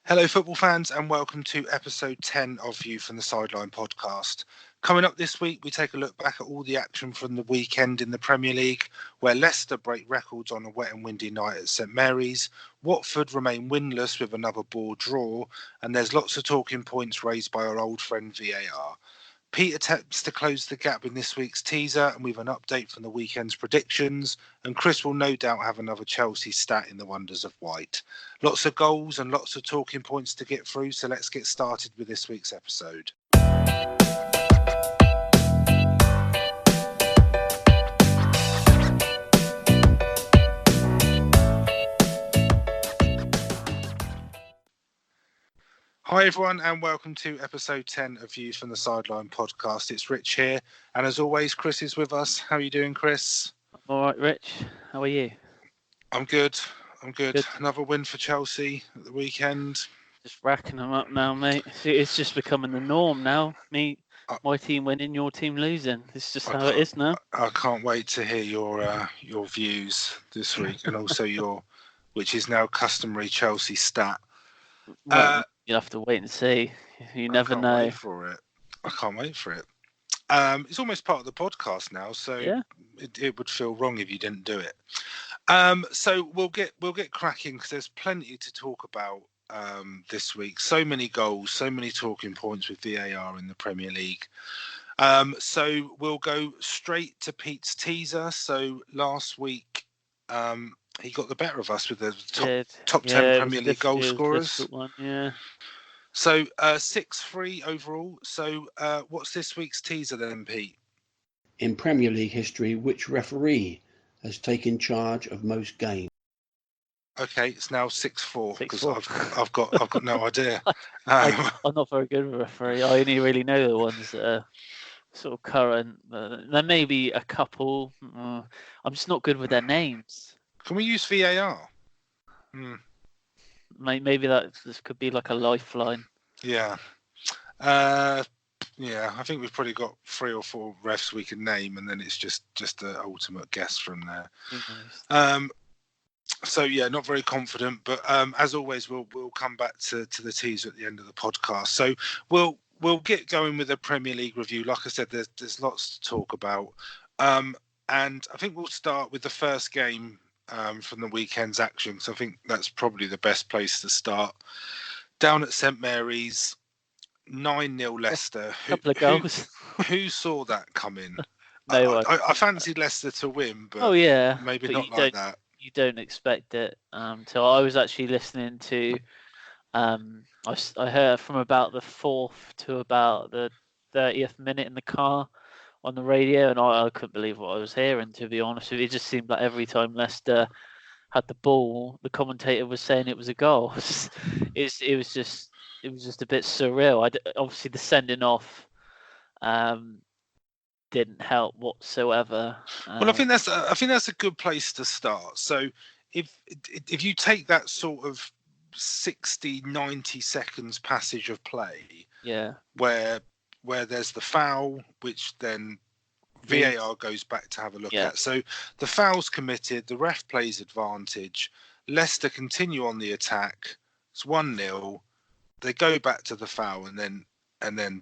Hello, football fans, and welcome to episode 10 of View from the Sideline podcast. Coming up this week, we take a look back at all the action from the weekend in the Premier League, where Leicester break records on a wet and windy night at St Mary's, Watford remain winless with another ball draw, and there's lots of talking points raised by our old friend VAR. Pete attempts to close the gap in this week's teaser, and we've an update from the weekend's predictions, and Chris will no doubt have another Chelsea stat in the wonders of white. Lots of goals and lots of talking points to get through, so let's get started with this week's episode. Hi everyone, and welcome to episode 10 of Views from the Sideline podcast. It's Rich here, and as always, Chris is with us. How are you doing, Chris? I'm all right, Rich. How are you? I'm good. Good. Another win for Chelsea at the weekend. Just racking them up now, mate. It's just becoming the norm now. My team winning, your team losing. It's just how it is now. I can't wait to hear your views this week, and also your, which is now customary Chelsea stat. Well, you'll have to wait and see. You never know. I can't wait for it. It's almost part of the podcast now, so yeah. It would feel wrong if you didn't do it. So we'll get cracking because there's plenty to talk about this week. So many goals, so many talking points with VAR in the Premier League. So we'll go straight to Pete's teaser. So last week, he got the better of us with the top 10 Premier League goal scorers. Yeah. So 6-3 overall. So what's this week's teaser then, Pete? In Premier League history, which referee has taken charge of most games? Okay, it's now 6-4 because I've got no idea. I'm not very good with referee. I only really know the ones that are sort of current. There may be a couple. I'm just not good with their names. Can we use VAR? Maybe this could be like a lifeline. Yeah. Yeah, I think we've probably got 3 or 4 refs we can name, and then it's just the ultimate guess from there. So yeah, not very confident, but as always, we'll come back to the teaser at the end of the podcast. So we'll get going with a Premier League review. Like I said, there's lots to talk about, and I think we'll start with the first game from the weekend's action. So I think that's probably the best place to start. Down at St Mary's, 9-0 Leicester. Couple of goals. Who saw that coming? No one. I fancied Leicester to win, but maybe but not like that. You don't expect it. So I was actually listening to. I heard from about the 4th to about the 30th minute in the car on the radio, and I couldn't believe what I was hearing. To be honest with you, it just seemed like every time Leicester had the ball, the commentator was saying it was a goal. It was just a bit surreal. Obviously, the sending off didn't help whatsoever. Well, I think that's a good place to start. So if you take that sort of 60-90 seconds passage of play, where there's the foul, which then VAR goes back to have a look at. So the foul's committed, the ref plays advantage, Leicester continue on the attack, it's 1-0, they go back to the foul, and then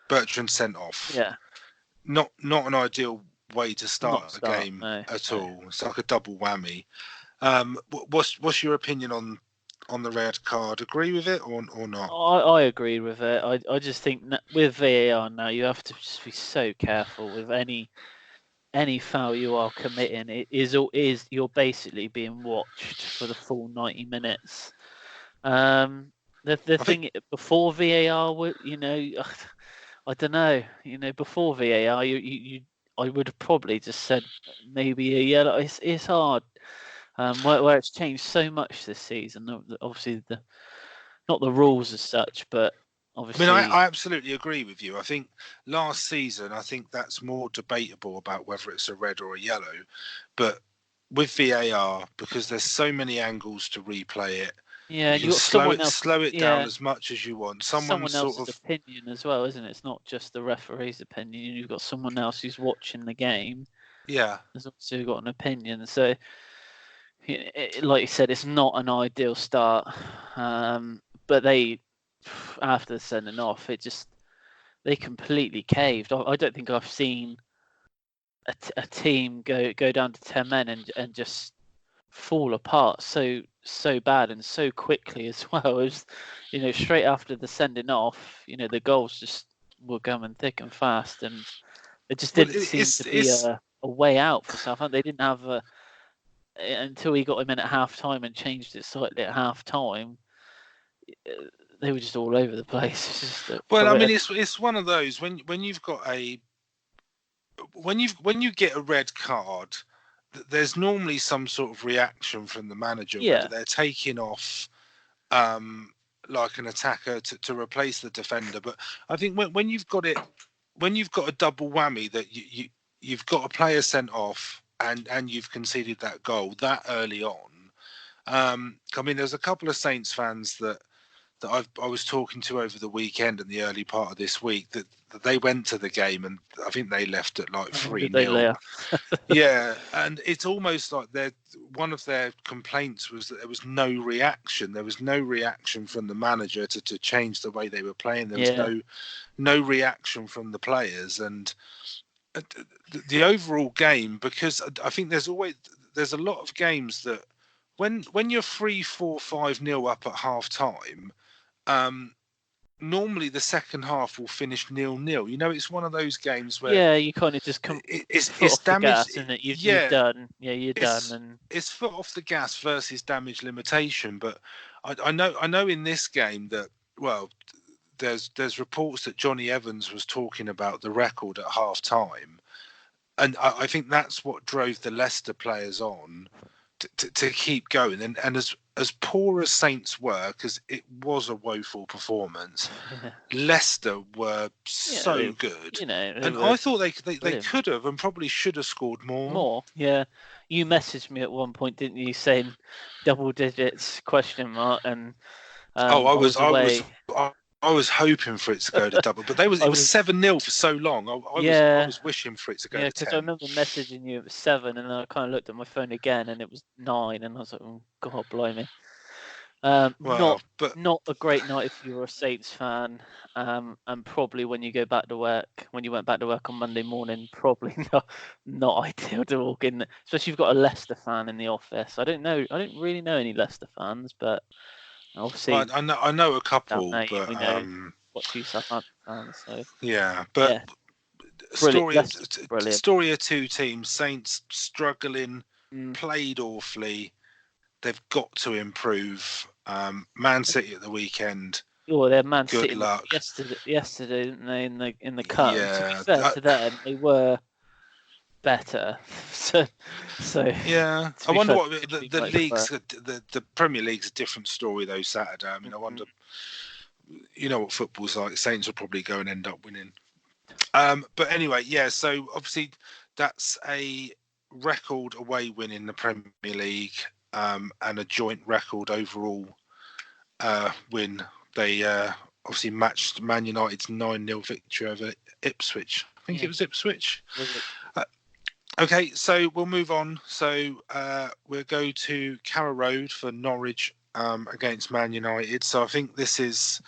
Bertrand sent off. Yeah. Not an ideal way to start a game at all. It's like a double whammy. What's your opinion on the red card? Agree with it or not? I agree with it. I just think with VAR now, you have to just be so careful with any foul you are committing. It is you're basically being watched for the full 90 minutes. The thing before VAR, I don't know. Before VAR, I would have probably just said maybe a yellow. It's hard. Where it's changed so much this season. Obviously, not the rules as such, but obviously. I mean, I absolutely agree with you. I think last season, that's more debatable about whether it's a red or a yellow. But with VAR, because there's so many angles to replay it, you can slow it down as much as you want. Someone else's opinion as well, isn't it? It's not just the referee's opinion. You've got someone else who's watching the game. Yeah. There's also got an opinion. So like you said, it's not an ideal start. But they, after the sending off, they completely caved. I don't think I've seen a team go down to 10 men and just fall apart so bad and so quickly as well. As straight after the sending off, the goals just were coming thick and fast, and it just didn't seem to be a way out for Southampton. They didn't have until he got him in at half time and changed it slightly at half time. They were just all over the place. It's one of those when you've got when you get a red card, there's normally some sort of reaction from the manager, whether they're taking off like an attacker to replace the defender. But I think when you've got a double whammy, that you've got a player sent off and you've conceded that goal that early on. There's a couple of Saints fans that I was talking to over the weekend and the early part of this week that they went to the game, and I think they left at like 3-0. Yeah, and it's almost like one of their complaints was that there was no reaction. There was no reaction from the manager to change the way they were playing. There was no reaction from the players, and the overall game, because I think there's a lot of games that when you're 3-4, 5-0 up at half time, normally the second half will finish 0-0. It's one of those games where you kind of just come it's damage, isn't it? You're done. You're done, and it's foot off the gas versus damage limitation. But I know in this game that there's reports that Johnny Evans was talking about the record at half time, and I think that's what drove the Leicester players on to keep going. And as poor as Saints were, because it was a woeful performance, Leicester were so good. And I thought they could have and probably should have scored more. Yeah. You messaged me at one point, didn't you, saying double digits ? And I was hoping for it to go to double, but it was 7-0 for so long. I was wishing for it to go to 10. Yeah, because I remember messaging you at 7, and then I kind of looked at my phone again, and it was 9, and I was like, oh, God, blimey. Not a great night if you were a Saints fan, and probably when you went back to work on Monday morning, probably not ideal to walk in, especially if you've got a Leicester fan in the office. I don't really know any Leicester fans, but obviously I know a couple, but we know what two Southampton fans. So but brilliant. Story of two teams: Saints struggling, played awfully. They've got to improve. Man City at the weekend. Oh, they're Man City. Good luck. Yesterday, didn't they? In the cup. Yeah, to be fair to them, they were better. so yeah. I wonder what the leagues. The Premier League's a different story though. Saturday. I wonder. What football's like. Saints will probably go and end up winning. But anyway, so obviously that's a record away win in the Premier League, and a joint record overall win. They obviously matched Man United's 9-0 victory over Ipswich. I think it was Ipswich. Okay, so we'll move on. So we'll go to Carrow Road for Norwich against Man United. So I think this is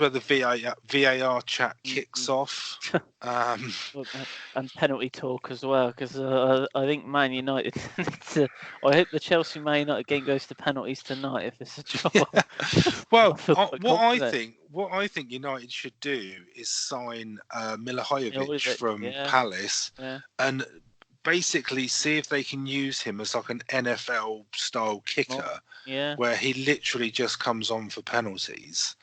where the VAR chat kicks off. And penalty talk as well, because I think Man United I hope the Chelsea Man United game goes to penalties tonight if it's a draw. Well, what I think United should do is sign Milivojevic from Palace and basically see if they can use him as like an NFL style kicker, where he literally just comes on for penalties.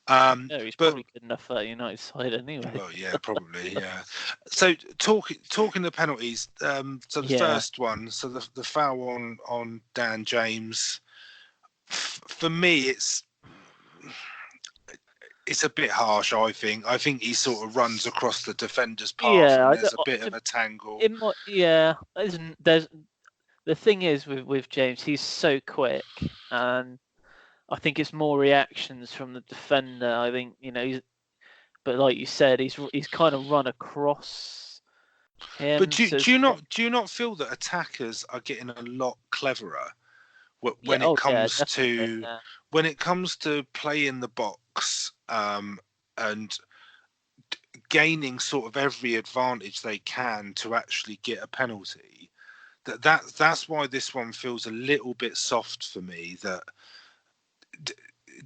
He's probably good enough for that United side anyway. Well, yeah, probably, yeah. So talking the penalties, so the first one, so the foul on Dan James, for me, it's a bit harsh. I think he sort of runs across the defender's path, and there's a bit of a tangle. There's the thing is with James, he's so quick, and I think it's more reactions from the defender. I think but like you said, he's kind of run across him. But do you not feel that attackers are getting a lot cleverer when it comes definitely, to when it comes to playing the box, and gaining sort of every advantage they can to actually get a penalty? That's why this one feels a little bit soft for me. That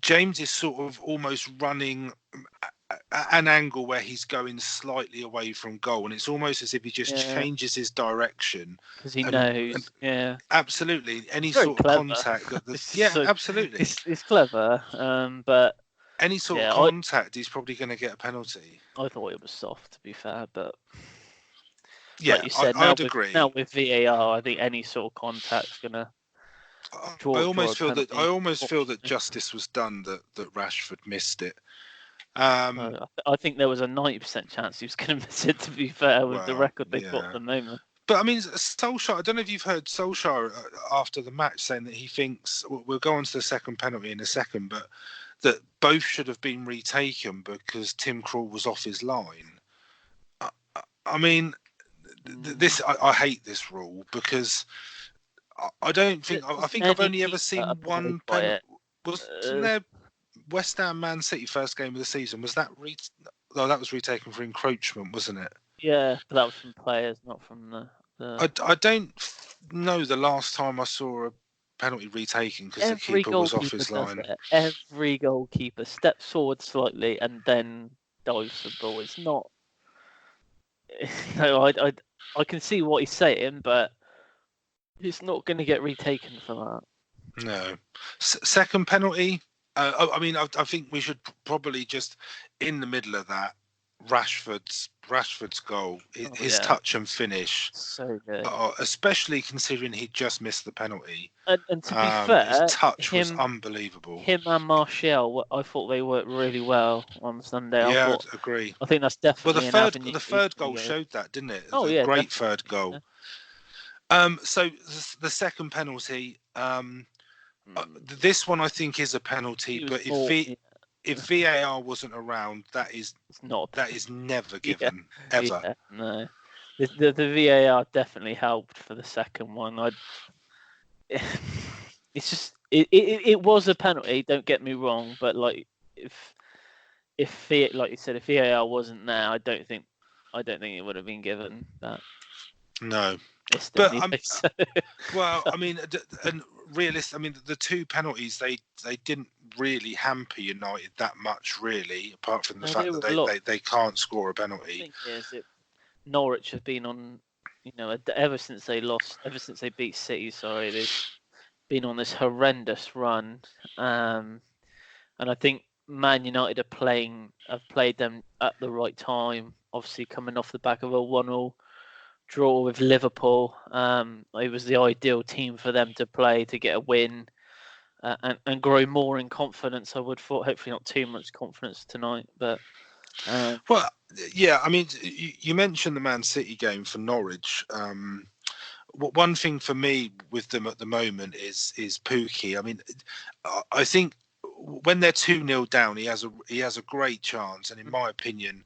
James is sort of almost running an angle where he's going slightly away from goal, and it's almost as if he just changes his direction because he knows. Absolutely, any Very sort clever. of contact So, absolutely, it's clever. But any sort of contact, he's probably going to get a penalty. I thought it was soft, to be fair, but like you said, I'd agree. Now with VAR, I think any sort of contact's gonna. I almost feel that justice was done that Rashford missed it. I think there was a 90% chance he was going to miss it, to be fair, with the record they've got at the moment. But I mean, Solskjaer, I don't know if you've heard Solskjaer after the match saying that he thinks, we'll go on to the second penalty in a second, but that both should have been retaken because Tim Krul was off his line. I mean, I hate this rule because I don't think, I think I've only ever seen one penalty. Wasn't there West Ham Man City first game of the season? Was that that was retaken for encroachment, wasn't it? Yeah, but that was from players, not from the. I don't know the last time I saw a penalty retaken because the keeper was off his line. Every goalkeeper steps forward slightly and then dives the ball. It's not. I can see what he's saying, but it's not going to get retaken for that. No. Second penalty. I mean, I think we should probably just, in the middle of that, Rashford's goal, his touch and finish, so good. Especially considering he just missed the penalty. And to be fair, his touch was unbelievable. Him and Martial, I thought they worked really well on Sunday. Yeah, I agree. I think that's definitely the third goal showed that, didn't it? Oh yeah, great definitely. Third goal. So the second penalty. This one I think is a penalty, but if VAR wasn't around, that is never given ever. Yeah, no, the VAR definitely helped for the second one. It's just it was a penalty. Don't get me wrong, but like if like you said, if VAR wasn't there, I don't think it would have been given that. No. But well, I mean, and realist. I mean, the two penalties they didn't really hamper United that much, really, apart from the fact that they can't score a penalty. The thing is, Norwich have been on, ever since they beat City. Sorry, they've been on this horrendous run, and I think Man United have played them at the right time. Obviously, coming off the back of a 1-1 draw with Liverpool, it was the ideal team for them to play to get a win and grow more in confidence. I would thought, hopefully not too much confidence tonight, but well, yeah. I mean, you mentioned the Man City game for Norwich. One thing for me with them at the moment is Pukki. I mean, I think when they're 2-0 down, he has a great chance, and in my opinion,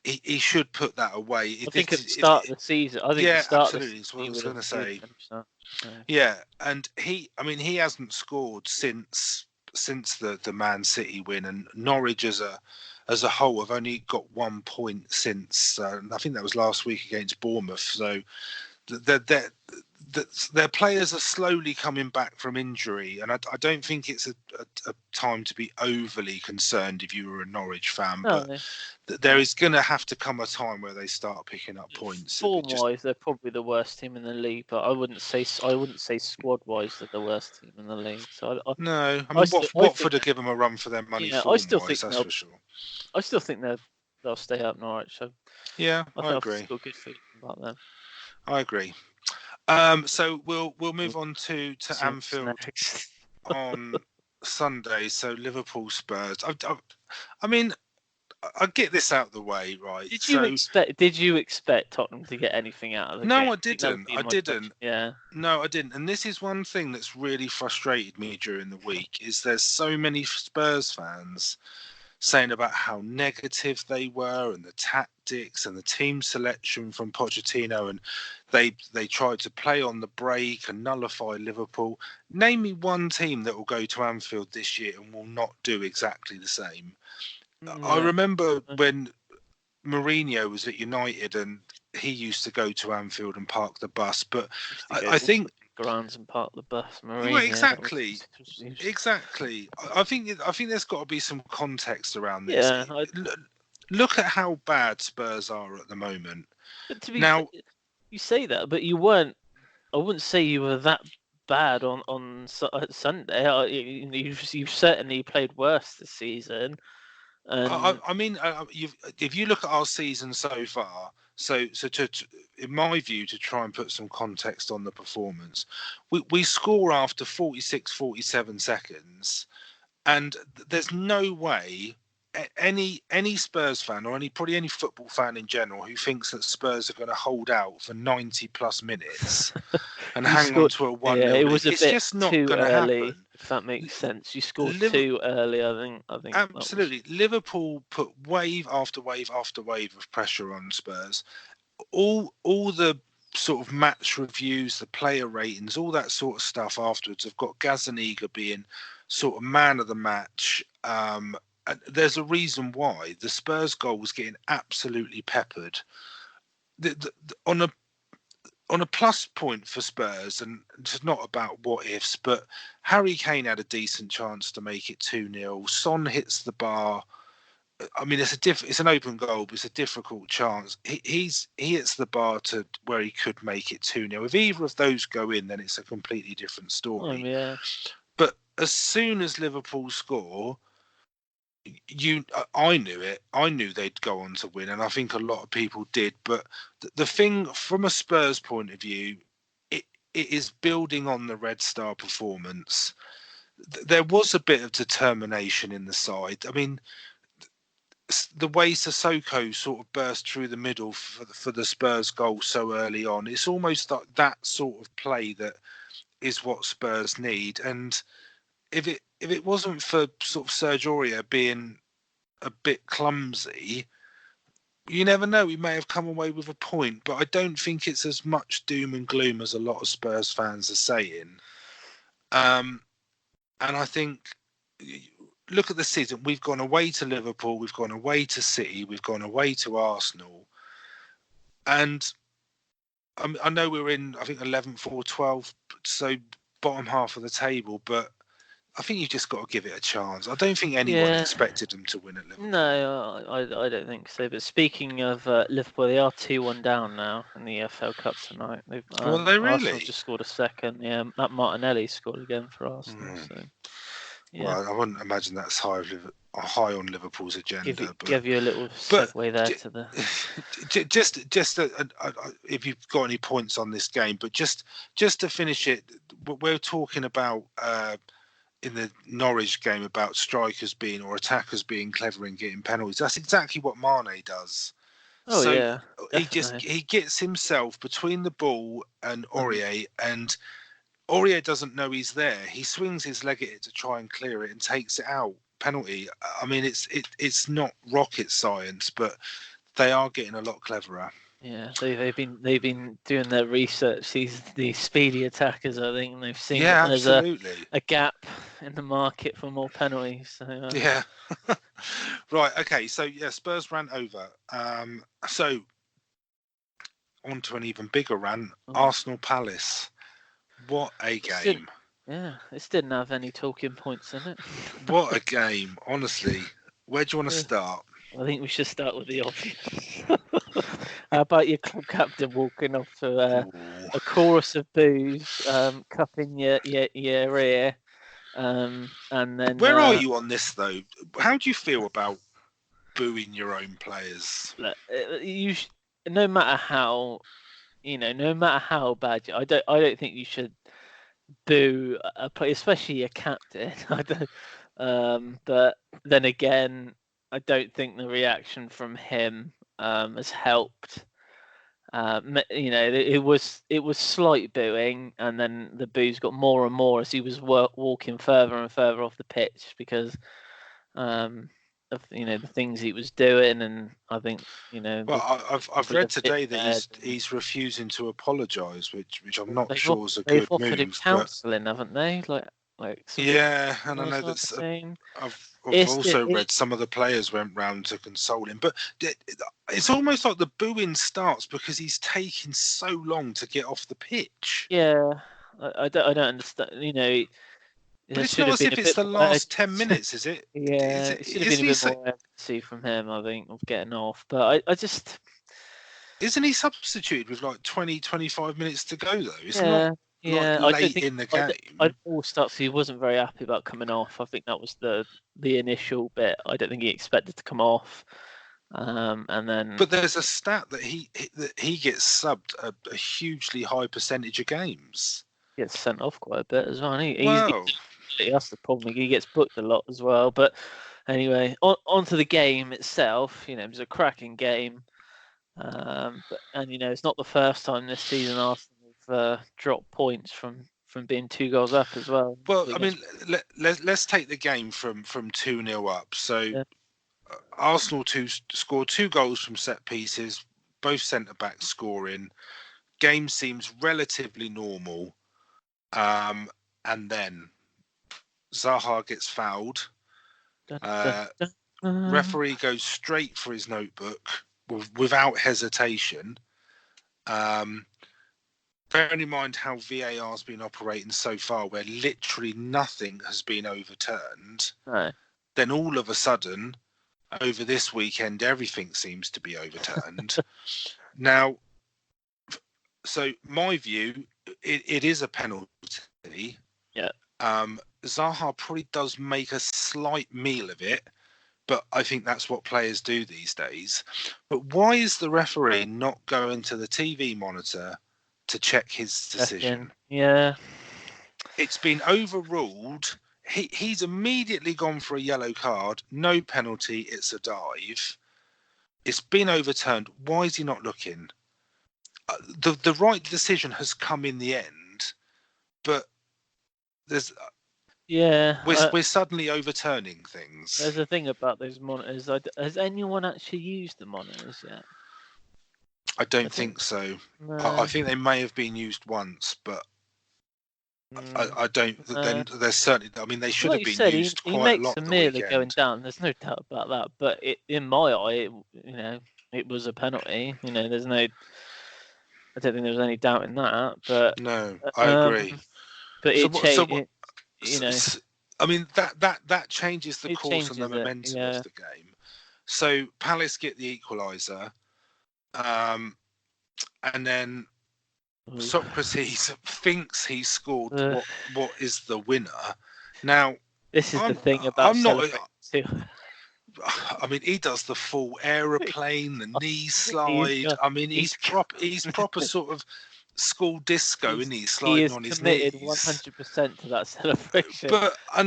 he should put that away. I think at the start of the season. Absolutely. That's what I was going to say. Yeah, and he hasn't scored since the Man City win, and Norwich as a whole have only got 1 point since. I think that was last week against Bournemouth. So their players are slowly coming back from injury, and I don't think it's a time to be overly concerned if you were a Norwich fan. But there is going to have to come a time where they start picking up points. Form-wise, they're probably the worst team in the league, but I wouldn't say squad-wise they're the worst team in the league. So no, I mean, Watford would give them a run for their money. I still think that's for sure. I still think they'll stay up, Norwich. So yeah, I agree. Still good feeling about them. I agree. So we'll move on to Anfield on Sunday. So Liverpool Spurs. I mean, I get this out of the way, right? Did you expect Tottenham to get anything out of the game? No, I didn't. Yeah. No, I didn't. And this is one thing that's really frustrated me during the week is there's so many Spurs fans saying about how negative they were and the tactics and the team selection from Pochettino, and they tried to play on the break and nullify Liverpool. Name me one team that will go to Anfield this year and will not do exactly the same. I remember when Mourinho was at United and he used to go to Anfield and park the bus, but I think grounds and park the bus. Mourinho, well, exactly. I think there's got to be some context around this. Yeah, look at how bad Spurs are at the moment. But to be fair, you say that, but you weren't. I wouldn't say you were that bad on Sunday. You've certainly played worse this season. I mean, if you look at our season so far, so in my view, to try and put some context on the performance, we score after 46, 47 seconds, and there's no way any Spurs fan, or probably any football fan in general, who thinks that Spurs are going to hold out for 90 plus minutes and hang on to a 1-0 lead. It was a it's bit just not too going to early, happen. if that makes sense. You scored too early, I think. Absolutely. Liverpool put wave after wave after wave of pressure on Spurs. All the sort of match reviews, the player ratings, all that sort of stuff afterwards have got Gazzaniga being sort of man of the match. And there's a reason why the Spurs goal was getting absolutely peppered. On a plus point for Spurs, and it's not about what ifs, but Harry Kane had a decent chance to make it 2-0. Son hits the bar. I mean, it's an open goal, but it's a difficult chance. He hits the bar to where he could make it 2-0. If either of those go in, then it's a completely different story. Yeah. But as soon as Liverpool score, I knew it. I knew they'd go on to win, and I think a lot of people did. But the thing, from a Spurs point of view, it is building on the Red Star performance. There was a bit of determination in the side. I mean, the way Sissoko sort of burst through the middle for the Spurs goal so early on, it's almost like that sort of play that is what Spurs need. And if it wasn't for sort of Serge Aurier being a bit clumsy, you never know. We may have come away with a point, but I don't think it's as much doom and gloom as a lot of Spurs fans are saying. And I think, look at the season. We've gone away to Liverpool, we've gone away to City, we've gone away to Arsenal, and I know we're in, I think, 11th or 12th, so bottom half of the table, but I think you've just got to give it a chance. I don't think anyone expected them to win at Liverpool. No, I don't think so. But speaking of Liverpool, they are 2-1 down now in the EFL Cup tonight. They really? Arsenal just scored a second. Yeah, Matt Martinelli scored again for Arsenal. So, yeah. Well, I wouldn't imagine that's high on Liverpool's agenda. Give you a little segue there to the. Just if you've got any points on this game, but just to finish it, we're talking about. In the Norwich game about strikers being or attackers being clever in getting penalties. That's exactly what Mane does. Oh, so yeah. He gets himself between the ball and Aurier, and Aurier doesn't know he's there. He swings his leg at it to try and clear it and takes it out. Penalty. I mean, it's not rocket science, but they are getting a lot cleverer. Yeah, they've been doing their research. These speedy attackers, I think, and they've seen that there's a gap in the market for more penalties. So, yeah, right. Okay, so Spurs ran over. So on to an even bigger run. Arsenal Palace. What a game! This didn't have any talking points in it. What a game! Honestly, where do you want to start? I think we should start with the obvious. How about your club captain walking off to a chorus of boos, cupping your ear, and then. Where are you on this though? How do you feel about booing your own players? No matter how bad I don't think you should boo a player, especially a captain. I don't. But then again, I don't think the reaction from him has helped. It was slight booing, and then the boos got more and more as he was walking further and further off the pitch because of the things he was doing, and I think Well, I've read today that he's refusing to apologise, which I'm not sure is a good they've offered him move. counselling, haven't they? Yeah, and I know that's. I've also read some of the players went round to console him, but it's almost like the booing starts because he's taking so long to get off the pitch. Yeah, I don't understand. But it's not as if it's the last 10 minutes, is it? Yeah, it should have been a bit more urgency from him, I think, of getting off. But I just... Isn't he substituted with like 20, 25 minutes to go, though? It's not late in the game. I all starts, he wasn't very happy about coming off. I think that was the initial bit. I don't think he expected to come off. And then... But there's a stat that he gets subbed a hugely high percentage of games. He gets sent off quite a bit as well. That's the problem. He gets booked a lot as well. But anyway, onto the game itself. It was a cracking game. It's not the first time this season Arsenal have dropped points from being 2 goals up as well. Well, I mean, let's take the game from 2-0 up. So Arsenal scored 2 goals from set pieces, both centre backs scoring. Game seems relatively normal, and then Zaha gets fouled. Referee goes straight for his notebook without hesitation. Bearing in mind how VAR's been operating so far, where literally nothing has been overturned, then all of a sudden, over this weekend, everything seems to be overturned. Now, so my view, it is a penalty. Yeah. Zaha probably does make a slight meal of it, but I think that's what players do these days. But why is the referee not going to the TV monitor to check his decision? Yeah. It's been overruled. He's immediately gone for a yellow card. No penalty. It's a dive. It's been overturned. Why is he not looking? The right decision has come in the end, but there's... we're suddenly overturning things. There's a thing about those monitors. Has anyone actually used the monitors yet? I don't think so. No. I think they may have been used once, but I don't. Then there's certainly. I mean, they should have been used quite a lot. He makes a meal of going down. There's no doubt about that. But in my eye, it was a penalty. There's no... I don't think there was any doubt in that. But no, I agree. But I mean, that changes the course and the momentum of the game. So Palace get the equaliser, and then Socrates thinks he scored what is the winner. Now, this is the thing about... I mean, he does the full aeroplane, the knee slide. I mean, he's proper sort of school disco, isn't he? Sliding on his knees. He is committed 100% to that celebration. But I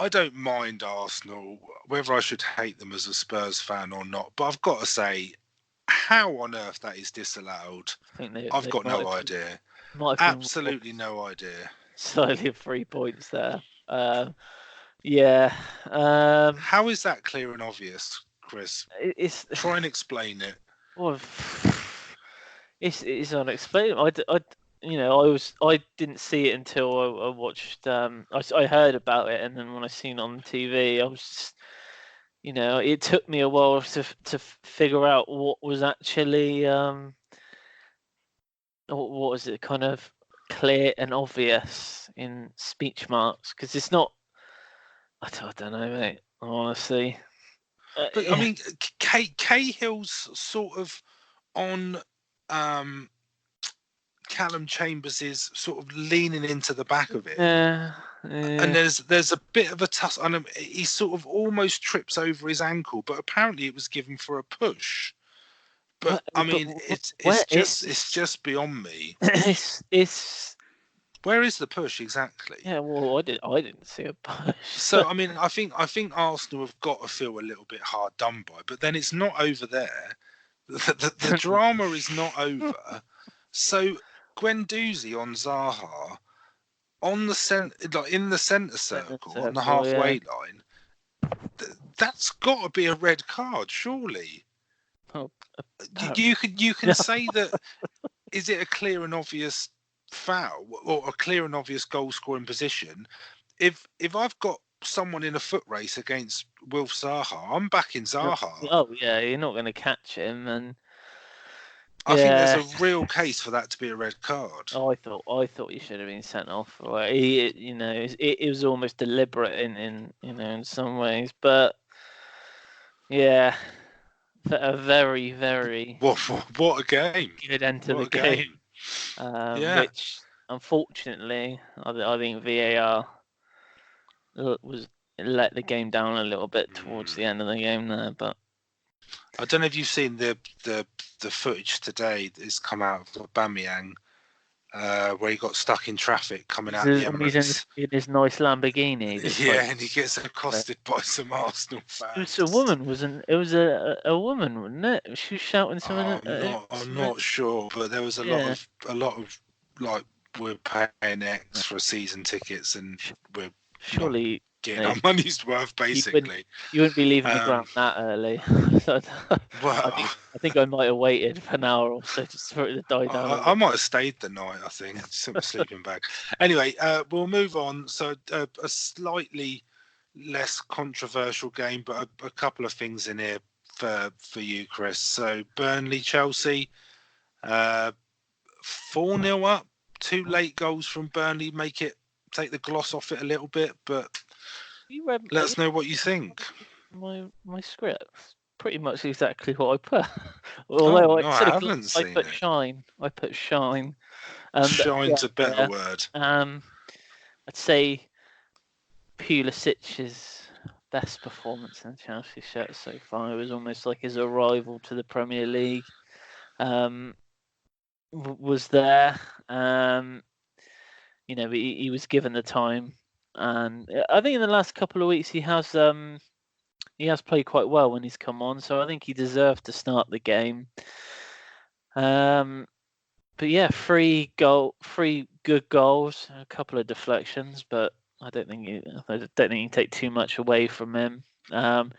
don't mind Arsenal, whether I should hate them as a Spurs fan or not. But I've got to say, how on earth that is disallowed, I've got no idea. Absolutely no idea. Slightly 3 points there. Yeah. How is that clear and obvious, Chris? Try and explain it. Well, it's unexplainable. I didn't see it until I watched. I heard about it, and then when I seen it on TV, I was just, it took me a while to figure out what was actually what was it, kind of clear and obvious in speech marks, because it's not. I don't know, mate. Honestly, but I mean, Cahill's sort of on Callum Chambers is sort of leaning into the back of it, and there's a bit of a tussle. And he sort of almost trips over his ankle, but apparently it was given for a push. But I mean, it's just beyond me. It's where is the push exactly? Yeah, well, I didn't see a push. So I mean, I think Arsenal have got to feel a little bit hard done by, but then it's not over there. The drama is not over. So Guendouzi on Zaha on the in the centre circle on the halfway line, That's got to be a red card, surely. Oh, You can say that. Is it a clear and obvious foul or a clear and obvious goal scoring position? If I've got someone in a foot race against Wilf Zaha, I'm backing Zaha. Oh yeah, you're not going to catch him, and I think there's a real case for that to be a red card. Oh, I thought he should have been sent off. It was almost deliberate in some ways, but yeah, a very, very what a game! good end to the game. Which unfortunately, I think VAR was let the game down a little bit towards the end of the game there, but. I don't know if you've seen the footage today that's come out of Aubameyang, where he got stuck in traffic coming out of the Emirates. He's in his nice Lamborghini. And he gets accosted by some Arsenal fans. It was a woman, wasn't it? It was a woman, wasn't it? She was shouting something. I'm not sure, but there was a lot of like, we're paying X for season tickets and we're surely getting our money's worth, basically. You wouldn't be leaving the ground that early. Well, I think I might have waited for an hour or so just for it to die down. I might have stayed the night, I think. Just in my sleeping bag. Anyway, we'll move on. So a slightly less controversial game, but a couple of things in here for you, Chris. So Burnley-Chelsea, 4-0 up. 2 late goals from Burnley take the gloss off it a little bit, but let us know what you think. My script's pretty much exactly what I put. Although I put shine. I put shine. Shine's a better word. I'd say Pulisic's best performance in the Chelsea shirt so far. It was almost like his arrival to the Premier League. Was there. He was given the time, and I think in the last couple of weeks he has played quite well when he's come on. So I think he deserved to start the game. But yeah, 3 good goals, a couple of deflections, but I don't think you can take too much away from him. But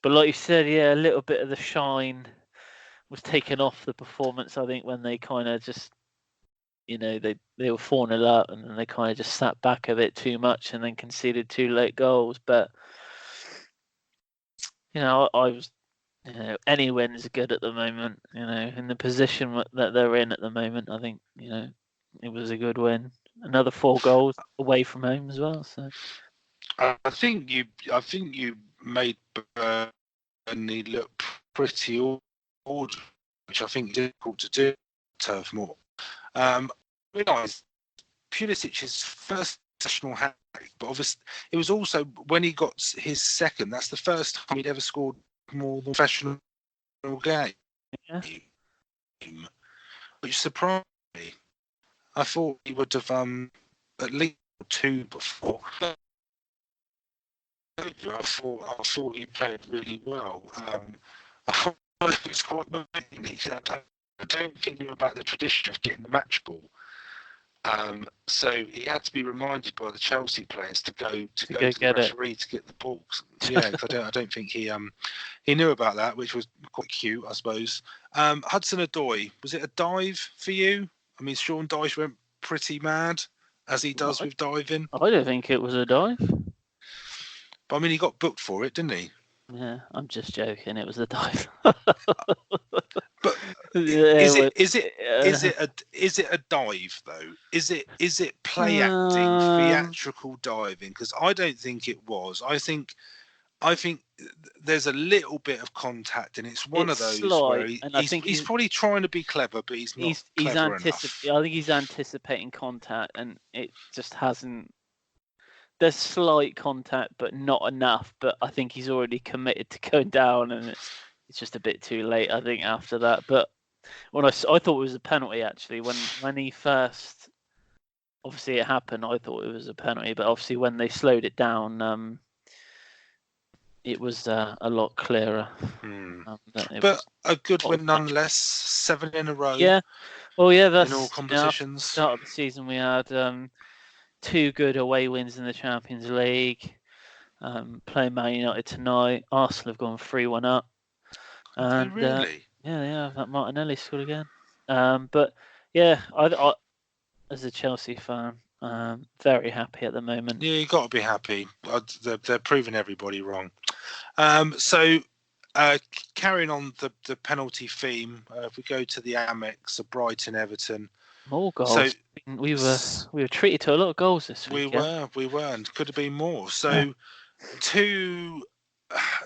like you said, a little bit of the shine was taken off the performance. I think when they kind of just. They were 4-0 up and then they kind of just sat back a bit too much and then conceded 2 late goals. But, I was, any win is good at the moment, in the position that they're in at the moment. I think, it was a good win. Another 4 goals away from home as well. So I think you made Burnley look pretty ordered, which I think is difficult to do Turf Moor. Realised Pulisic's first professional hat-trick, but obviously it was also when he got his second. That's the first time he'd ever scored more than a professional game, which surprised me. I thought he would have at least 2 before. I thought he played really well. I thought it was quite amazing. I don't think he knew about the tradition of getting the match ball. So he had to be reminded by the Chelsea players to go to the referee to get the ball. Yeah, I don't think he knew about that, which was quite cute, I suppose. Hudson-Odoi, was it a dive for you? I mean, Sean Dyche went pretty mad, as he does with diving. I don't think it was a dive. But I mean, he got booked for it, didn't he? Yeah, I'm just joking. It was a dive. But is it a dive though? Is it play acting, theatrical diving? Because I don't think it was. I think there's a little bit of contact, and it's one of those where he's probably trying to be clever, but he's not clever enough. I think he's anticipating contact, and it just hasn't. There's slight contact, but not enough. But I think he's already committed to going down, and it's just a bit too late, I think, after that. But when I thought it was a penalty, actually, when he first, obviously it happened, I thought it was a penalty. But obviously when they slowed it down, it was a lot clearer. But a good win nonetheless, 7 in a row. Yeah. Well, yeah, that's in all competitions. Start of the season, we had 2 good away wins in the Champions League. playing Man United tonight. Arsenal have gone 3-1 up. And Really? yeah, that Martinelli scored again. But yeah, I as a Chelsea fan, very happy at the moment. Yeah, you got to be happy. They're proving everybody wrong. So carrying on the penalty theme, if we go to the Amex, the Brighton Everton. More goals. So we were treated to a lot of goals this week. We were, and could have been more. So two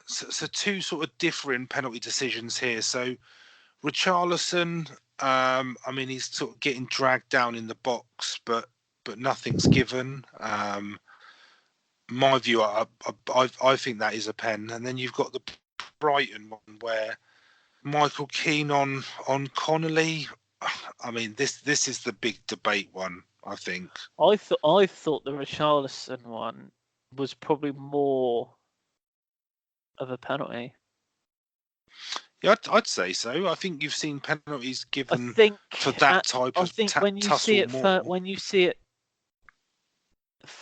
sort of differing penalty decisions here. So Richarlison, I mean, he's sort of getting dragged down in the box, but nothing's given. My view, I think that is a pen. And then you've got the Brighton one where Michael Keane on Connolly. I mean, this is the big debate one, I think. I thought the Richarlison one was probably more of a penalty. Yeah, I'd say so. I think you've seen penalties given for that type of when you see it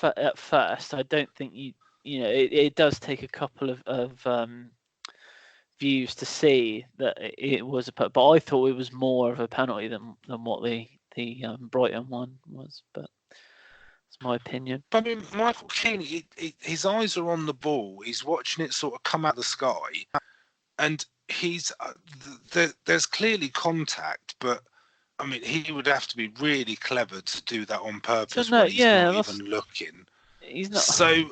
at first, I don't think it does take a couple of views to see that it was but I thought it was more of a penalty than what the Brighton one was, but it's my opinion. But I mean, Michael Keane, his eyes are on the ball. He's watching it sort of come out of the sky, and he's there's clearly contact, but I mean, he would have to be really clever to do that on purpose when he's not even looking. He's not. So,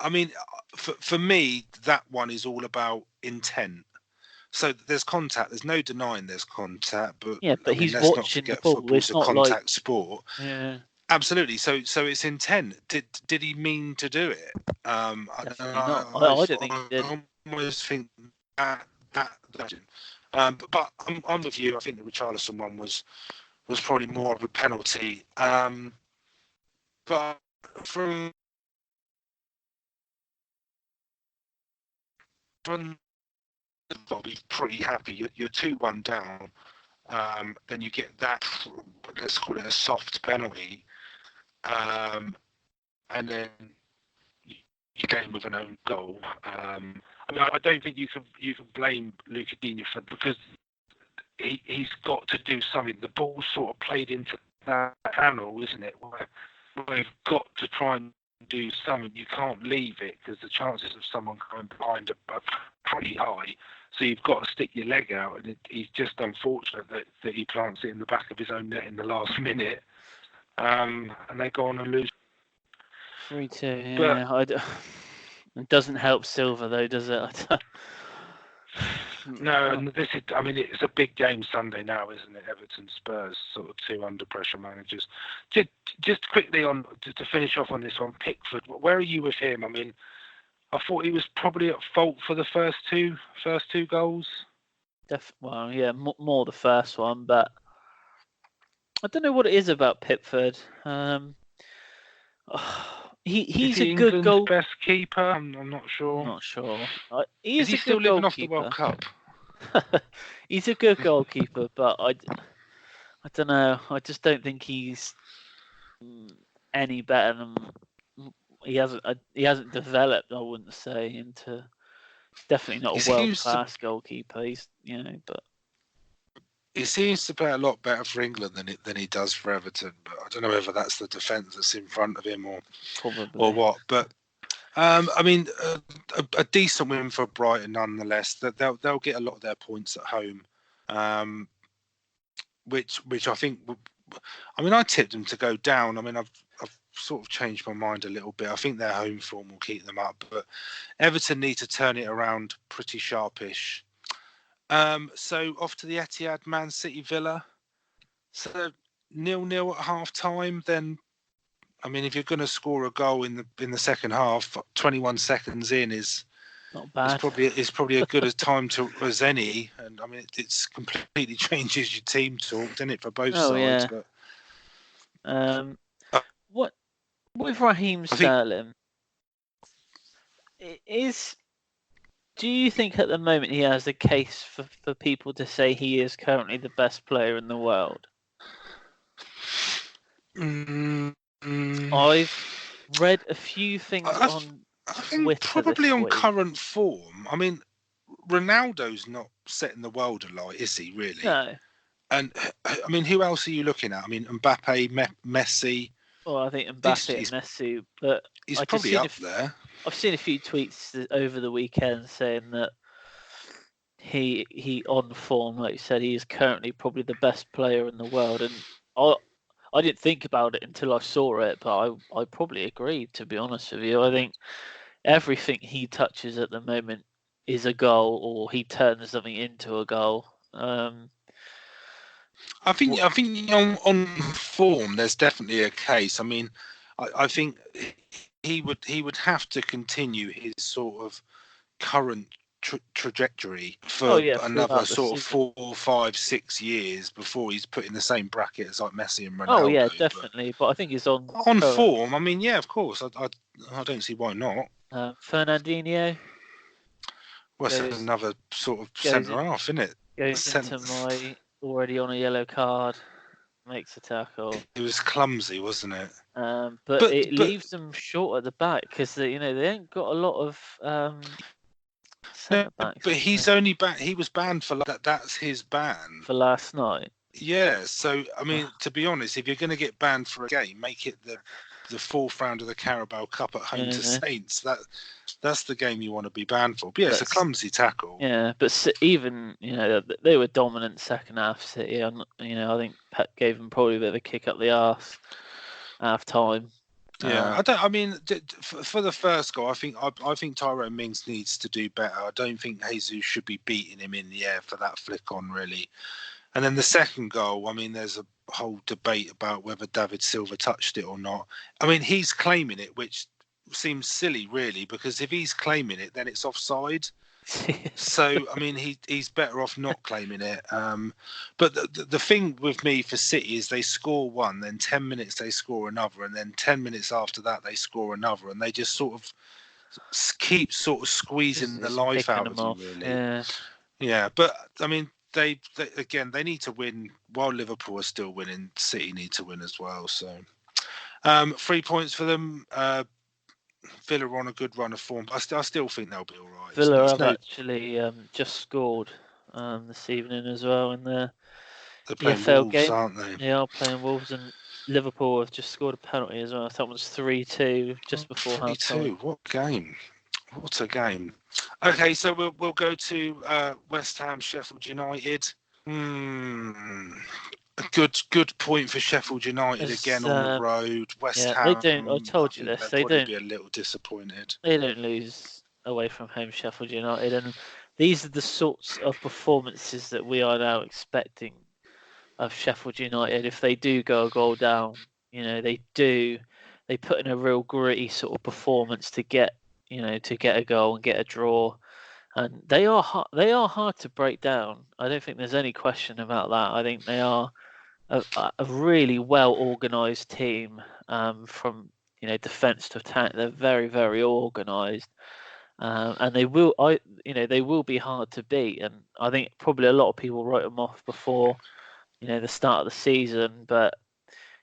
I mean, for me, that one is all about intent. So there's contact. There's no denying there's contact, but he's watching the ball. Football's a contact sport. Yeah. Absolutely. So it's intent. Did he mean to do it? I don't think he did. I almost think that. But I'm with you. I think the Richarlison one was probably more of a penalty. But from I'll be pretty happy. You're 2-1 down. Then you get that, let's call it a soft penalty, and then you game with an own goal. I mean, I don't think you can blame Luca Digne because he's got to do something. The ball's sort of played into that channel, isn't it? Where you've got to try and do something. You can't leave it because the chances of someone going behind are pretty high. So you've got to stick your leg out, and he's just unfortunate that he plants it in the back of his own net in the last minute, and they go on and lose. 3-2. Yeah, it doesn't help Silva though, does it? No, and this is. I mean, it's a big game Sunday now, isn't it? Everton Spurs, sort of two under pressure managers. Just quickly on to finish off on this one, Pickford. Where are you with him? I mean, I thought he was probably at fault for the first two goals. Well, yeah, more the first one, but I don't know what it is about Pickford. He's a good goal. Best keeper. I'm not sure. Not sure. Is he still living off the World Cup? He's a good goalkeeper, but I don't know. I just don't think he's any better than. He hasn't developed, I wouldn't say, into definitely not a world-class goalkeeper. He's but he seems to play a lot better for England than he does for Everton. But I don't know whether that's the defence that's in front of him or what. But I mean, a decent win for Brighton nonetheless. That they'll get a lot of their points at home, which I think. I mean, I tipped them to go down. I mean, I've sort of changed my mind a little bit. I think their home form will keep them up, but Everton need to turn it around pretty sharpish. So off to the Etihad, Man City, Villa. So 0-0 at half time. Then, I mean, if you're going to score a goal in the second half, 21 seconds in is not bad. It's probably as good a time as any. And I mean, it's completely changes your team talk, doesn't it, for both sides? Yeah. But what with Raheem Sterling? Do you think at the moment he has a case for people to say he is currently the best player in the world? I've read a few things I think Twitter probably this on week. current form. I mean, Ronaldo's not setting the world alight, is he? Really? No. And I mean, who else are you looking at? I mean, Mbappe, Messi. Well, I think Mbappe and Messi, but He's I just probably up there. I've seen a few tweets over the weekend saying that he on form, like you said, he is currently probably the best player in the world, and I didn't think about it until I saw it, but I probably agreed, to be honest with you. I think everything he touches at the moment is a goal, or he turns something into a goal. I think on form, there's definitely a case. I mean, I think he would have to continue his sort of current trajectory for another sort of 4, 5, 6 years before he's put in the same bracket as like Messi and Ronaldo. Oh yeah, definitely. But I think he's on form. I mean, yeah, of course. I don't see why not. Fernandinho. Well, it's another sort of centre half, isn't it? Goes into my already on a yellow card, makes a tackle. It was clumsy, wasn't it? But it leaves them short at the back because they ain't got a lot of centre backs. But he's only he was banned for that. That's his ban for last night. Yeah. So I mean, to be honest, if you're going to get banned for a game, make it the fourth round of the Carabao Cup at home to Saints. That's the game you want to be banned for. But yeah, it's a clumsy tackle. Yeah, but even they were dominant second half City, and I think Pep gave them probably a bit of a kick up the arse half time. Yeah, for the first goal, I think Tyrone Mings needs to do better. I don't think Jesus should be beating him in the air for that flick on, really. And then the second goal, I mean, there's a whole debate about whether David Silva touched it or not. I mean, he's claiming it, which seems silly, really, because if he's claiming it, then it's offside. So, I mean, he's better off not claiming it. But the thing with me for City is they score one, then 10 minutes they score another, and then 10 minutes after that they score another, and they just sort of keep sort of squeezing the life out of you, really. Yeah, but I mean, they need to win while Liverpool are still winning. City need to win as well. So 3 points for them. Villa are on a good run of form. I still think they'll be all right. Villa have actually just scored this evening as well in the EFL Wolves, game, aren't they? They are playing Wolves, and Liverpool have just scored a penalty as well. That was 3-2 just before half time. 3-2. What game! What a game! Okay, so we'll go to West Ham, Sheffield United. A good point for Sheffield United again on the road. West Ham. They don't. I told you this. They don't be a little disappointed. They don't lose away from home, Sheffield United, and these are the sorts of performances that we are now expecting of Sheffield United. If they do go a goal down, they put in a real gritty sort of performance to get a goal and get a draw. And they are hard to break down. I don't think there's any question about that. I think they are a really well organised team, from defence to attack. They're very, very organised, and they will be hard to beat. And I think probably a lot of people wrote them off before the start of the season, but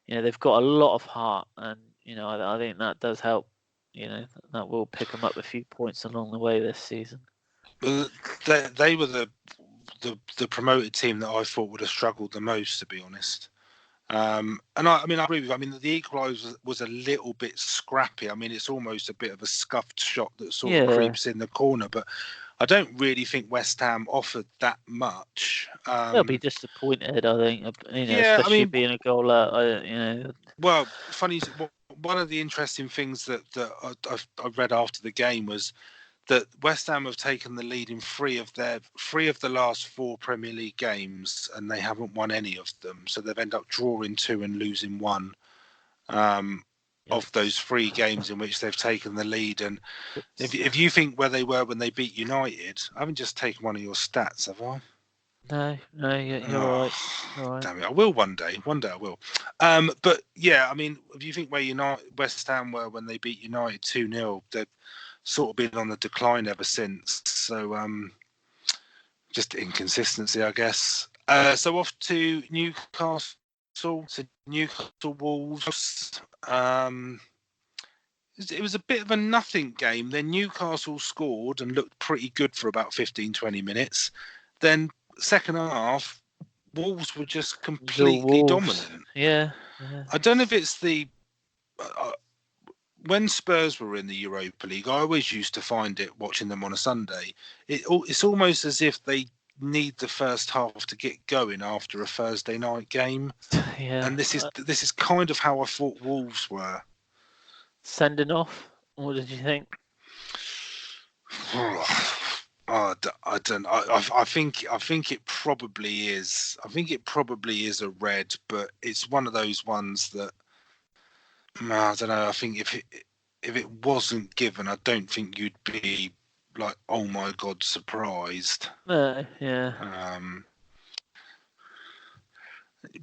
they've got a lot of heart, and I think that does help. That will pick them up a few points along the way this season. They were the promoted team that I thought would have struggled the most, to be honest. And I agree with you. I mean, the equaliser was a little bit scrappy. I mean, it's almost a bit of a scuffed shot that sort of creeps in the corner. But I don't really think West Ham offered that much. They'll be disappointed, I think. Especially being a goal out. Well, funny. One of the interesting things that I read after the game was that West Ham have taken the lead in three of the last 4 Premier League games, and they haven't won any of them. So they've ended up drawing 2 and losing 1 of those 3 games in which they've taken the lead. And if you think where they were when they beat United, I haven't just taken one of your stats, have I? No, you're right. Damn it, I will one day. One day I will. But yeah, I mean, if you think where West Ham were when they beat United 2-0, they've sort of been on the decline ever since. So just inconsistency, I guess. So off to Newcastle. So Newcastle Wolves. it was a bit of a nothing game. Then Newcastle scored and looked pretty good for about 15, 20 minutes. Then second half, Wolves were just completely dominant. Yeah. I don't know if it's the when Spurs were in the Europa League, I always used to find it watching them on a Sunday. It's almost as if they need the first half to get going after a Thursday night game. Yeah. And this is kind of how I thought Wolves were. Sending off. What did you think? I don't. I think it probably is. I think it probably is a red, but it's one of those ones that I don't know. I think if it wasn't given, I don't think you'd be like, oh my god, surprised. No, yeah.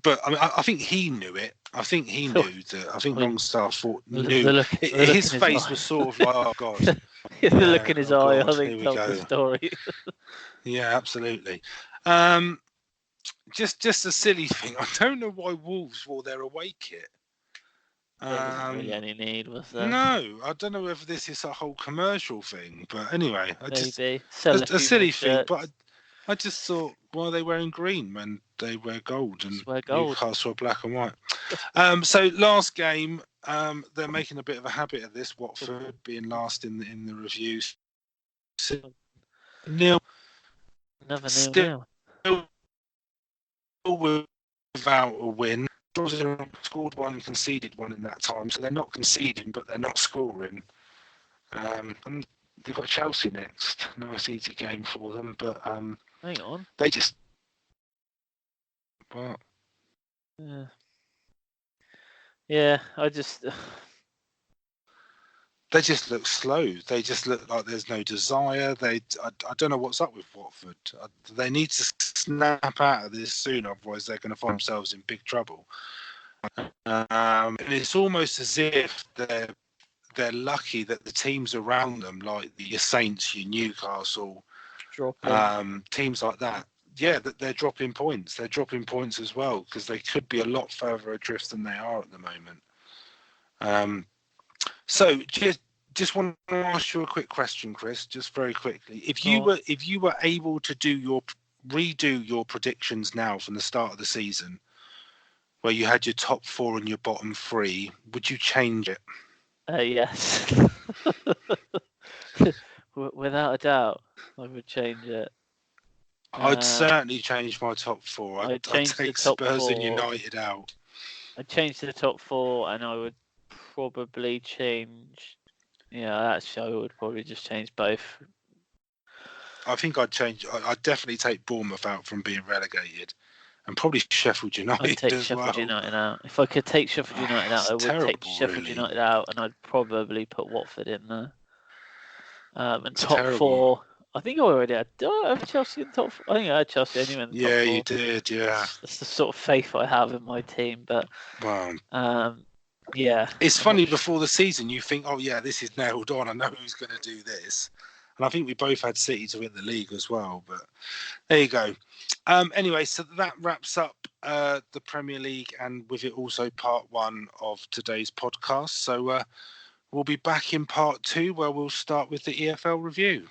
But I mean, I think he knew it. I think he knew that. I think Longstaff knew. His face was sort of like, oh god. The look in his eye, I think, told the story. Yeah, absolutely. Just a silly thing. I don't know why Wolves wore their away kit. There wasn't really any need, was there? No, I don't know whether this is a whole commercial thing, but anyway, Maybe a silly thing. But I just thought, why are they wearing green when they wear gold and Newcastle are black and white? So last game, they're making a bit of a habit of this. Watford being last in the reviews. Nil. Another still without a win. Scored one, conceded one in that time, so they're not conceding, but they're not scoring. And they've got Chelsea next. Nice easy game for them, but hang on, they just what? Yeah, I just. They just look slow. They just look like there's no desire. I don't know what's up with Watford. They need to snap out of this soon, otherwise they're going to find themselves in big trouble. And it's almost as if they're lucky that the teams around them, like your Saints, your Newcastle, teams like that, that they're dropping points. They're dropping points as well because they could be a lot further adrift than they are at the moment. So just want to ask you a quick question, Chris, just very quickly. If you were able to redo your predictions now from the start of the season, where you had your top 4 and your bottom 3, would you change it? Yes. Without a doubt, I would change it. I'd certainly change my top 4. I'd take Spurs 4. And United out. I'd change to the top 4, and I would probably change. Yeah, actually, I would probably just change both. I think I'd definitely take Bournemouth out from being relegated, and probably Sheffield United. I'd take Sheffield United out. If I could take Sheffield United out, I would take Sheffield United out, and I'd probably put Watford in there. And top 4. I think I already had. Do I have Chelsea in top 4? I think I had Chelsea anyway in the top 4. Yeah, you did. Yeah. That's the sort of faith I have in my team, but. Wow. Yeah. It's funny, before the season, you think, oh, yeah, this is nailed on. I know who's going to do this. And I think we both had City to win the league as well. But there you go. Anyway, so that wraps up the Premier League, and with it also part 1 of today's podcast. So we'll be back in part 2, where we'll start with the EFL review.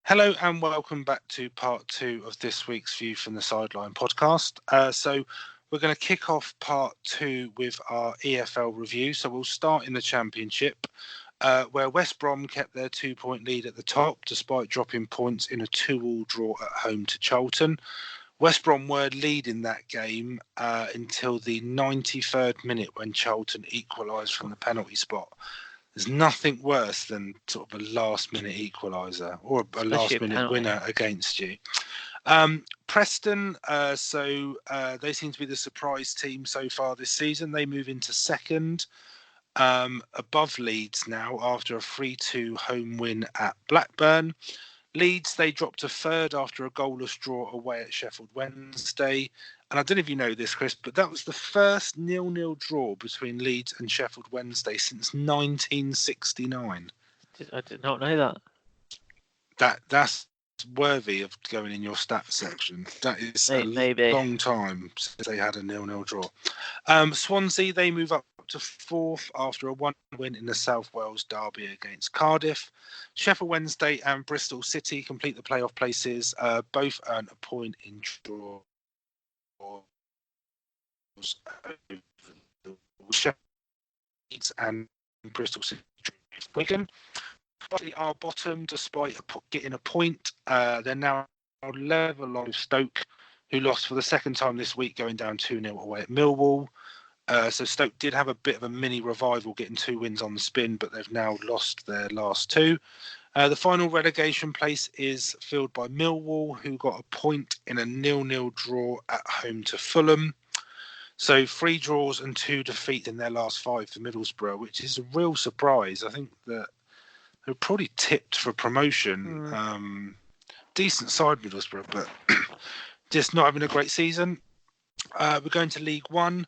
Hello and welcome back to part 2 of this week's View from the Sideline podcast. So we're going to kick off part 2 with our EFL review. So we'll start in the Championship, where West Brom kept their 2-point lead at the top despite dropping points in a 2-2 draw at home to Charlton. West Brom were leading that game until the 93rd minute when Charlton equalised from the penalty spot. There's nothing worse than sort of a last-minute equaliser or a last-minute winner against you. Preston, they seem to be the surprise team so far this season. They move into second, above Leeds now after a 3-2 home win at Blackburn. Leeds, they dropped to third after a goalless draw away at Sheffield Wednesday. And I don't know if you know this, Chris, but that was the first 0-0 draw between Leeds and Sheffield Wednesday since 1969. I did not know that. That's worthy of going in your stats section. That is Maybe. a long time since they had a 0-0 draw. Swansea, they move up to 4th after a 1 win in the South Wales derby against Cardiff. Sheffield Wednesday and Bristol City complete the playoff places. Both earn a point in draw. Sheffield and Bristol City. Wigan are bottom despite getting a point. They're now level on Stoke, who lost for the second time this week, going down 2-0 away at Millwall. So Stoke did have a bit of a mini revival, getting 2 wins on the spin, but they've now lost their last 2. The final relegation place is filled by Millwall, who got a point in a 0-0 draw at home to Fulham. So 3 draws and 2 defeats in their last 5 for Middlesbrough, which is a real surprise. I think that they're probably tipped for promotion. Decent side, Middlesbrough, but just not having a great season. We're going to League One.